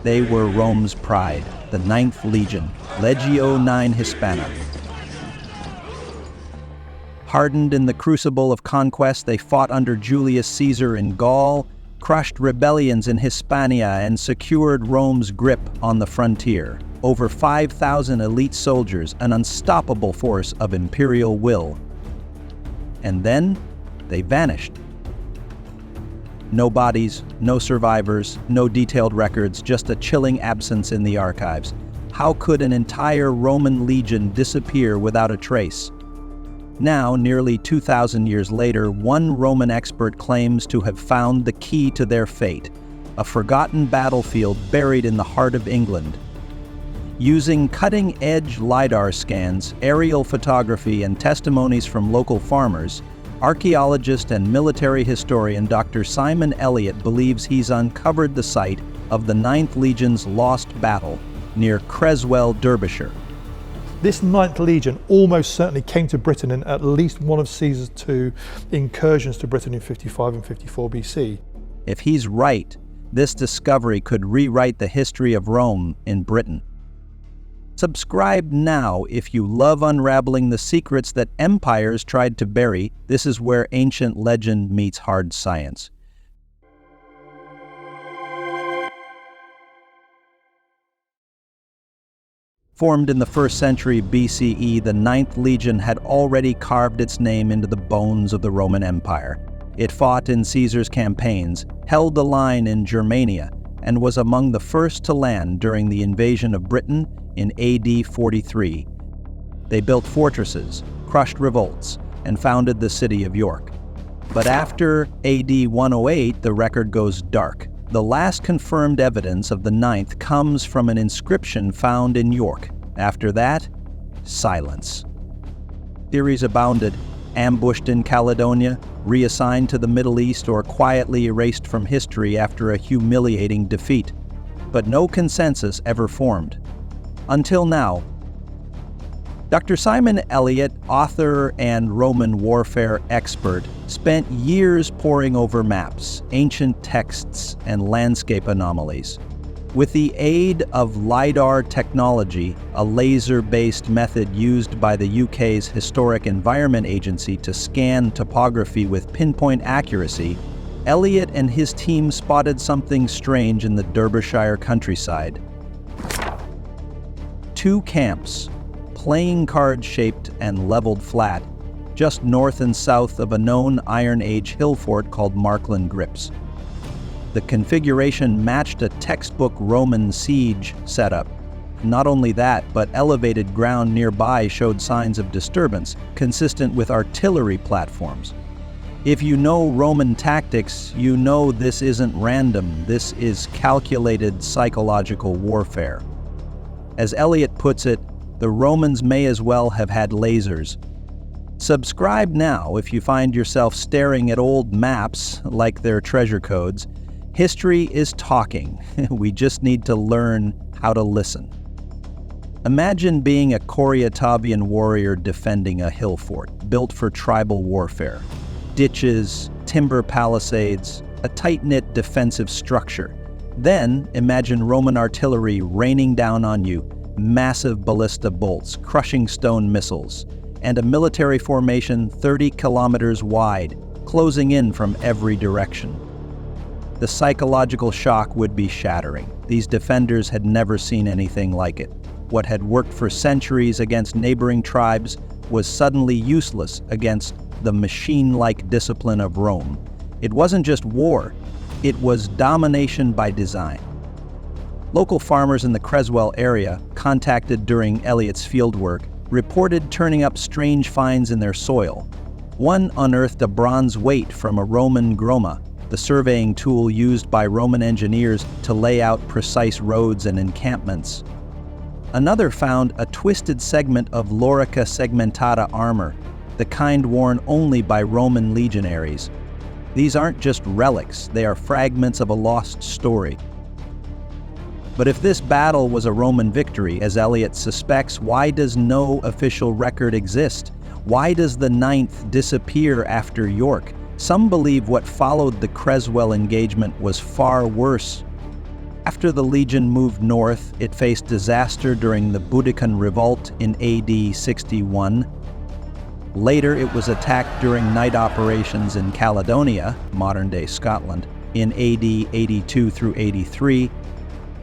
They were Rome's pride, the 9th Legion, Legio IX Hispana. Hardened in the crucible of conquest, they fought under Julius Caesar in Gaul, crushed rebellions in Hispania, and secured Rome's grip on the frontier. Over 5,000 elite soldiers, an unstoppable force of imperial will. And then, they vanished. No bodies, no survivors, no detailed records, just a chilling absence in the archives. How could an entire Roman legion disappear without a trace? Now, nearly 2,000 years later, one Roman expert claims to have found the key to their fate, a forgotten battlefield buried in the heart of England. Using cutting-edge lidar scans, aerial photography, and testimonies from local farmers, archaeologist and military historian Dr. Simon Elliott believes he's uncovered the site of the 9th Legion's lost battle near Creswell, Derbyshire. This 9th Legion almost certainly came to Britain in at least one of Caesar's 2 incursions to Britain in 55 and 54 BC. If he's right, this discovery could rewrite the history of Rome in Britain. Subscribe now if you love unraveling the secrets that empires tried to bury. This is where ancient legend meets hard science. Formed in the 1st century BCE, the 9th Legion had already carved its name into the bones of the Roman Empire. It fought in Caesar's campaigns, held the line in Germania, and was among the first to land during the invasion of Britain in AD 43. They built fortresses, crushed revolts, and founded the city of York. But after AD 108, the record goes dark. The last confirmed evidence of the 9th comes from an inscription found in York. After that, silence. Theories abounded: ambushed in Caledonia, reassigned to the Middle East, or quietly erased from history after a humiliating defeat. But no consensus ever formed. Until now. Dr. Simon Elliott, author and Roman warfare expert, spent years poring over maps, ancient texts, and landscape anomalies. With the aid of lidar technology, a laser-based method used by the UK's Historic Environment Agency to scan topography with pinpoint accuracy, Elliott and his team spotted something strange in the Derbyshire countryside. 2 camps, playing card-shaped and leveled flat, just north and south of a known Iron Age hill fort called Markland Grips. The configuration matched a textbook Roman siege setup. Not only that, but elevated ground nearby showed signs of disturbance, consistent with artillery platforms. If you know Roman tactics, you know this isn't random, this is calculated psychological warfare. As Elliott puts it, the Romans may as well have had lasers. Subscribe now if you find yourself staring at old maps like they're treasure codes. History is talking. We just need to learn how to listen. Imagine being a Koryatavian warrior defending a hill fort built for tribal warfare. Ditches, timber palisades, a tight-knit defensive structure. Then imagine Roman artillery raining down on you, massive ballista bolts, crushing stone missiles, and a military formation 30 kilometers wide, closing in from every direction. The psychological shock would be shattering. These defenders had never seen anything like it. What had worked for centuries against neighboring tribes was suddenly useless against the machine-like discipline of Rome. It wasn't just war, it was domination by design. Local farmers in the Creswell area, contacted during Elliott's fieldwork, reported turning up strange finds in their soil. One unearthed a bronze weight from a Roman groma, the surveying tool used by Roman engineers to lay out precise roads and encampments. Another found a twisted segment of lorica segmentata armor, the kind worn only by Roman legionaries. These aren't just relics, they are fragments of a lost story. But if this battle was a Roman victory, as Elliott suspects, why does no official record exist? Why does the 9th disappear after York? Some believe what followed the Creswell engagement was far worse. After the legion moved north, it faced disaster during the Boudiccan Revolt in AD 61. Later, it was attacked during night operations in Caledonia, modern-day Scotland, in AD 82 through 83.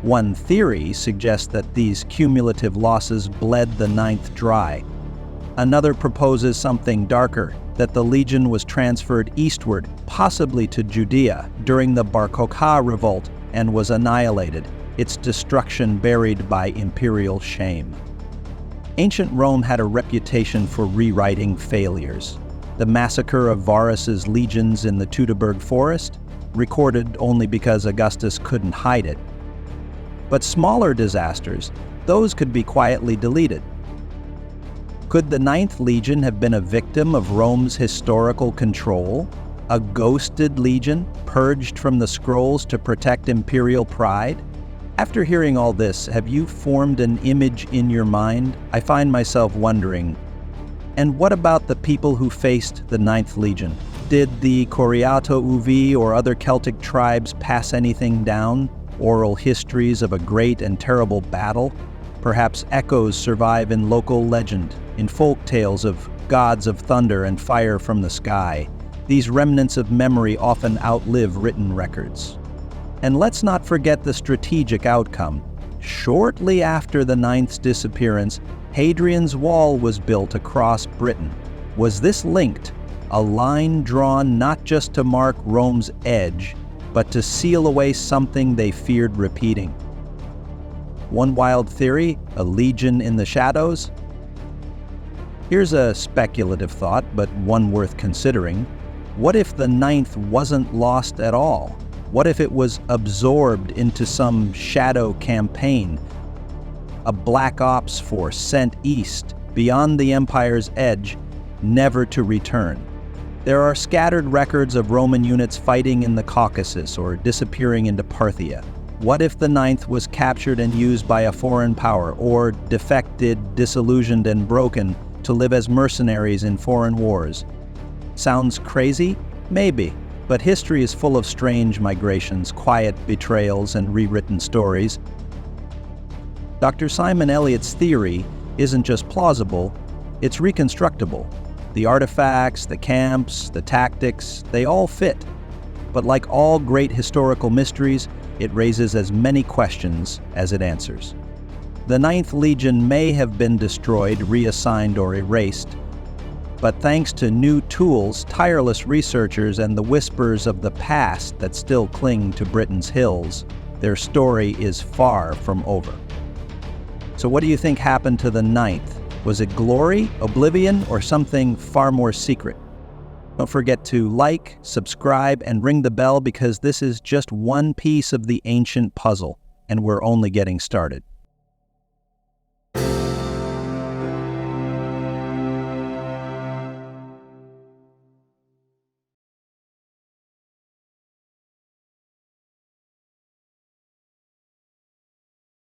One theory suggests that these cumulative losses bled the 9th dry. Another proposes something darker, that the legion was transferred eastward, possibly to Judea, during the Bar Kokhba revolt and was annihilated, its destruction buried by imperial shame. Ancient Rome had a reputation for rewriting failures. The massacre of Varus's legions in the Teutoburg forest, recorded only because Augustus couldn't hide it. But smaller disasters, those could be quietly deleted. Could the 9th Legion have been a victim of Rome's historical control? A ghosted legion, purged from the scrolls to protect imperial pride? After hearing all this, have you formed an image in your mind? I find myself wondering, and what about the people who faced the 9th Legion? Did the Coriato Uvi or other Celtic tribes pass anything down? Oral histories of a great and terrible battle? Perhaps echoes survive in local legend, in folk tales of gods of thunder and fire from the sky. These remnants of memory often outlive written records. And let's not forget the strategic outcome. Shortly after the 9th's disappearance, Hadrian's Wall was built across Britain. Was this linked? A line drawn not just to mark Rome's edge, but to seal away something they feared repeating. One wild theory, a legion in the shadows? Here's a speculative thought, but one worth considering. What if the 9th wasn't lost at all? What if it was absorbed into some shadow campaign? A black ops force sent east, beyond the empire's edge, never to return. There are scattered records of Roman units fighting in the Caucasus or disappearing into Parthia. What if the 9th was captured and used by a foreign power, or defected, disillusioned, and broken to live as mercenaries in foreign wars? Sounds crazy? Maybe, but history is full of strange migrations, quiet betrayals, and rewritten stories. Dr. Simon Elliott's theory isn't just plausible, it's reconstructible. The artifacts, the camps, the tactics, they all fit. But like all great historical mysteries, it raises as many questions as it answers. The 9th Legion may have been destroyed, reassigned, or erased, but thanks to new tools, tireless researchers, and the whispers of the past that still cling to Britain's hills, their story is far from over. So what do you think happened to the 9th? Was it glory, oblivion, or something far more secret? Don't forget to like, subscribe, and ring the bell, because this is just one piece of the ancient puzzle, and we're only getting started.